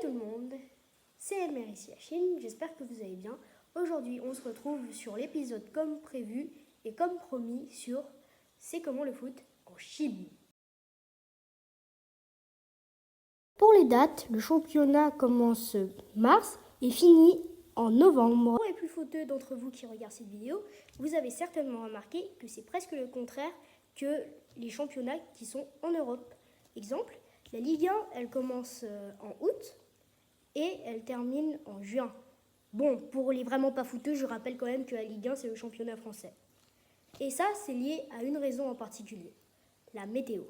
tout le monde, c'est Elmer ici à Chine, j'espère que vous allez bien. Aujourd'hui on se retrouve sur l'épisode comme prévu et comme promis sur C'est comment le foot en Chine. Pour les dates, le championnat commence mars et finit en novembre. Pour les plus footeux d'entre vous qui regardent cette vidéo, vous avez certainement remarqué que c'est presque le contraire que les championnats qui sont en Europe. Exemple, la Ligue 1, elle commence en août et elle termine en juin. Bon, pour les vraiment pas footeux, je rappelle quand même que la Ligue 1, c'est le championnat français. Et ça, c'est lié à une raison en particulier, la météo.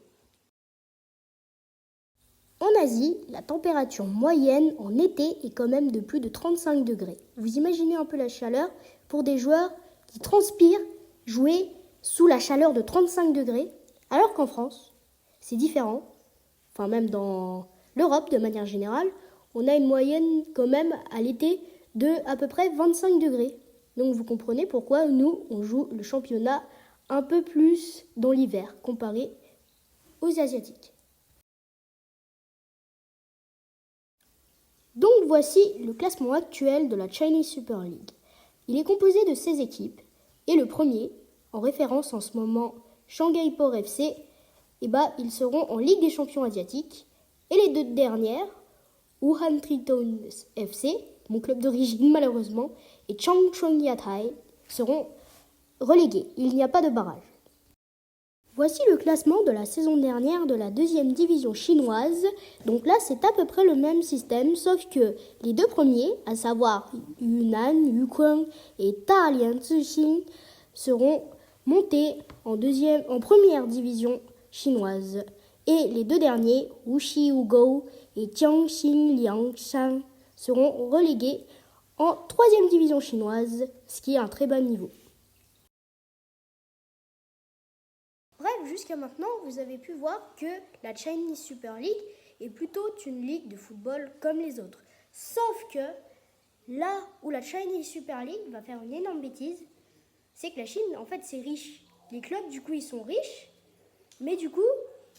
En Asie, la température moyenne en été est quand même de plus de 35 degrés. Vous imaginez un peu la chaleur pour des joueurs qui transpirent jouer sous la chaleur de 35 degrés, alors qu'en France, c'est différent. Enfin, même dans l'Europe, de manière générale, on a une moyenne quand même à l'été de à peu près 25 degrés. Donc vous comprenez pourquoi nous, on joue le championnat un peu plus dans l'hiver comparé aux Asiatiques. Donc voici le classement actuel de la Chinese Super League. Il est composé de 16 équipes et le premier, en référence en ce moment Shanghai Por FC, ils seront en Ligue des champions asiatiques. Et les deux dernières, Wuhan Tritons FC, mon club d'origine malheureusement, et Changchun Yatai seront relégués. Il n'y a pas de barrage. Voici le classement de la saison dernière de la deuxième division chinoise. Donc là, c'est à peu près le même système, sauf que les deux premiers, à savoir Yunnan, Yukong et Dalian Zixing, seront montés en première division chinoise. Et les deux derniers, Wuxi Wugou et Jiangxin Liangshan, seront relégués en troisième division chinoise, ce qui est un très bas niveau. Bref, jusqu'à maintenant, vous avez pu voir que la Chinese Super League est plutôt une ligue de football comme les autres. Sauf que là où la Chinese Super League va faire une énorme bêtise, c'est que la Chine, en fait, c'est riche. Les clubs, du coup, ils sont riches, mais du coup,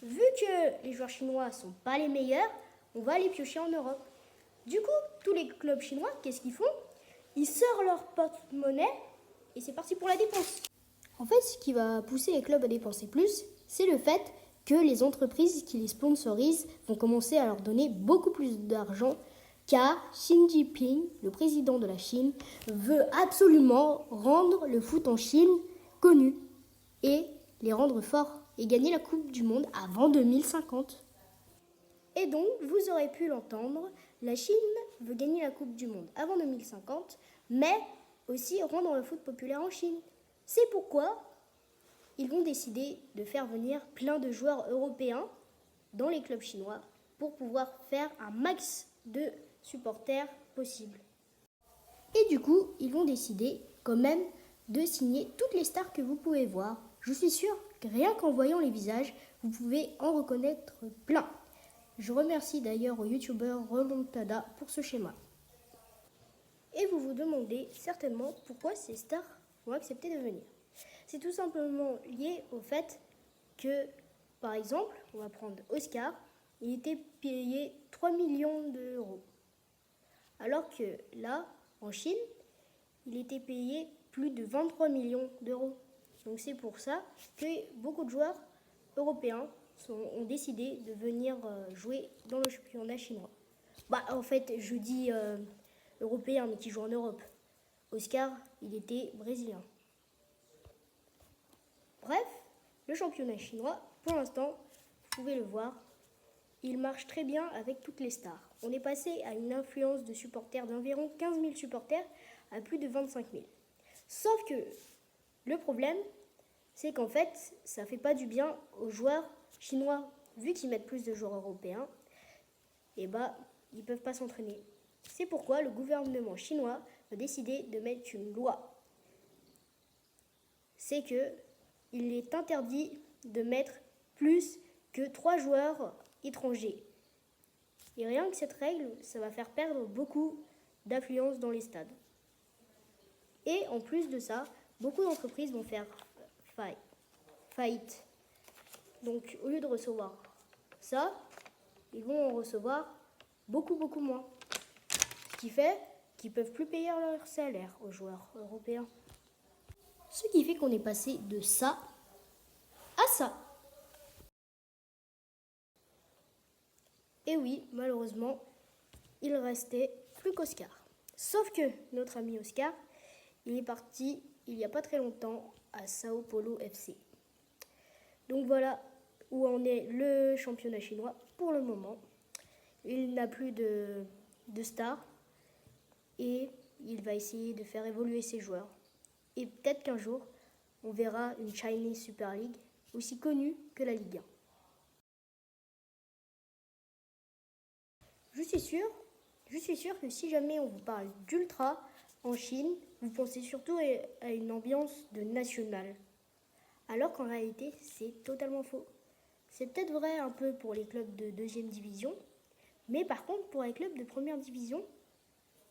vu que les joueurs chinois sont pas les meilleurs, on va les piocher en Europe. Du coup, tous les clubs chinois, qu'est-ce qu'ils font? Ils sortent leur porte-monnaie et c'est parti pour la dépense. En fait, ce qui va pousser les clubs à dépenser plus, c'est le fait que les entreprises qui les sponsorisent vont commencer à leur donner beaucoup plus d'argent, car Xi Jinping, le président de la Chine, veut absolument rendre le foot en Chine connu et les rendre forts et gagner la Coupe du Monde avant 2050. Et donc, vous aurez pu l'entendre, la Chine veut gagner la Coupe du Monde avant 2050, mais aussi rendre le foot populaire en Chine. C'est pourquoi ils vont décider de faire venir plein de joueurs européens dans les clubs chinois pour pouvoir faire un max de supporters possible. Et du coup, ils vont décider quand même de signer toutes les stars que vous pouvez voir. Je suis sûre que rien qu'en voyant les visages, vous pouvez en reconnaître plein. Je remercie d'ailleurs au youtubeur Remontada pour ce schéma. Et vous vous demandez certainement pourquoi ces stars vont accepter de venir. C'est tout simplement lié au fait que, par exemple, on va prendre Oscar, il était payé 3 millions d'euros. Alors que là, en Chine, il était payé plus de 23 millions d'euros. Donc c'est pour ça que beaucoup de joueurs européens ont décidé de venir jouer dans le championnat chinois. En fait, je dis européen, mais qui joue en Europe. Oscar, il était brésilien. Bref, le championnat chinois, pour l'instant, vous pouvez le voir, il marche très bien avec toutes les stars. On est passé à une influence de supporters d'environ 15 000 supporters à plus de 25 000. Sauf que le problème, c'est qu'en fait, ça ne fait pas du bien aux joueurs chinois. Vu qu'ils mettent plus de joueurs européens, ils ne peuvent pas s'entraîner. C'est pourquoi le gouvernement chinois a décidé de mettre une loi. C'est qu'il est interdit de mettre plus que 3 joueurs étrangers. Et rien que cette règle, ça va faire perdre beaucoup d'affluence dans les stades. Et en plus de ça, beaucoup d'entreprises vont faire faillite. Donc au lieu de recevoir ça, ils vont en recevoir beaucoup moins. Ce qui fait qu'ils ne peuvent plus payer leur salaire aux joueurs européens. Ce qui fait qu'on est passé de ça à ça. Et oui, malheureusement, il restait plus qu'Oscar. Sauf que notre ami Oscar, il est parti il n'y a pas très longtemps à Sao Paulo FC. Donc voilà où en est le championnat chinois pour le moment. Il n'a plus de stars et il va essayer de faire évoluer ses joueurs. Et peut-être qu'un jour, on verra une Chinese Super League aussi connue que la Ligue 1. Je suis sûr que si jamais on vous parle d'ultra en Chine, vous pensez surtout à une ambiance de national. Alors qu'en réalité, c'est totalement faux. C'est peut-être vrai un peu pour les clubs de deuxième division, mais par contre pour les clubs de première division,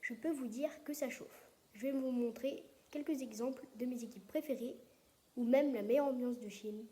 je peux vous dire que ça chauffe. Je vais vous montrer quelques exemples de mes équipes préférées ou même la meilleure ambiance de Chine.